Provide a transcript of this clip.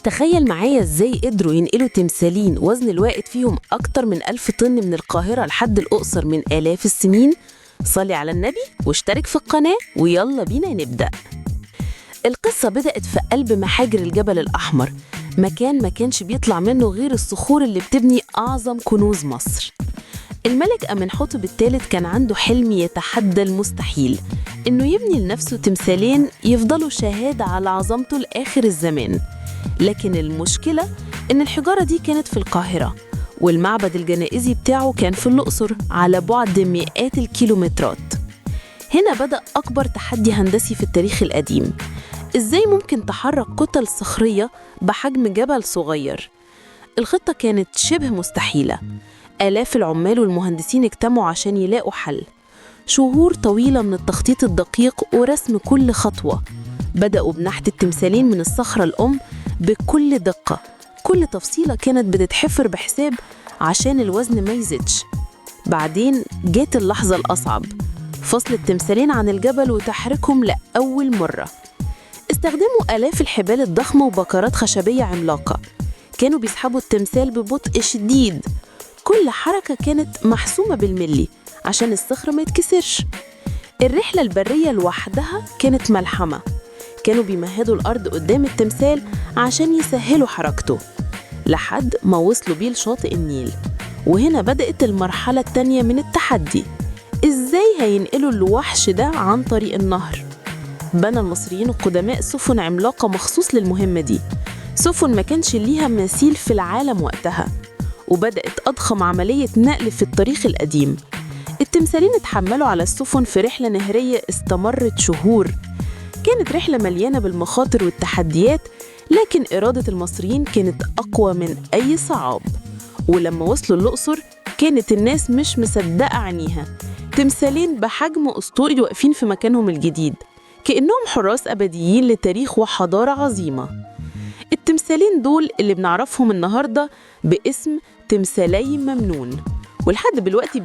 تخيل معايا ازاي قدروا ينقلوا تمثالين وزن الواحد فيهم أكتر من 1000 طن من القاهرة لحد الأقصر من آلاف السنين. صلي على النبي واشترك في القناة ويلا بينا نبدأ. القصة بدأت في قلب محاجر الجبل الأحمر، مكان ما كانش بيطلع منه غير الصخور اللي بتبني أعظم كنوز مصر. الملك أمنحتب الثالث كان عنده حلم يتحدى المستحيل، إنه يبني لنفسه تمثالين يفضلوا شهادة على عظمته لآخر الزمان. لكن المشكلة إن الحجارة دي كانت في القاهرة، والمعبد الجنائزي بتاعه كان في الأقصر على بعد مئات الكيلومترات. هنا بدأ أكبر تحدي هندسي في التاريخ القديم. إزاي ممكن تحرك كتل صخرية بحجم جبل صغير؟ الخطة كانت شبه مستحيلة. آلاف العمال والمهندسين اجتمعوا عشان يلاقوا حل. شهور طويلة من التخطيط الدقيق ورسم كل خطوة. بدأوا بنحت التمثالين من الصخرة الأم بكل دقة. كل تفصيلة كانت بتتحفر بحساب عشان الوزن ما يزيدش. بعدين جات اللحظة الأصعب، فصل التمثالين عن الجبل وتحريكهم لأول مرة. استخدموا آلاف الحبال الضخمة وبكرات خشبية عملاقة. كانوا بيسحبوا التمثال ببطء شديد. كل حركة كانت محسومة بالملي عشان الصخر ما يتكسرش. الرحلة البرية لوحدها كانت ملحمة. كانوا بيمهدوا الأرض قدام التمثال عشان يسهلوا حركته لحد ما وصلوا بيه لشاطئ النيل. وهنا بدأت المرحلة التانية من التحدي. إزاي هينقلوا الوحش ده عن طريق النهر؟ بنى المصريين القدماء سفن عملاقة مخصوص للمهمة دي، سفن ما كانش ليها مثيل في العالم وقتها، وبدأت أضخم عملية نقل في التاريخ القديم. التمثالين اتحملوا على السفن في رحلة نهرية استمرت شهور. كانت رحلة مليانة بالمخاطر والتحديات، لكن إرادة المصريين كانت أقوى من أي صعاب. ولما وصلوا الأقصر كانت الناس مش مصدقة عينيها. تمثالين بحجم أسطوري واقفين في مكانهم الجديد، كأنهم حراس أبديين لتاريخ وحضارة عظيمة. التمثالين دول اللي بنعرفهم النهاردة باسم تمثالي ممنون، ولحد دلوقتي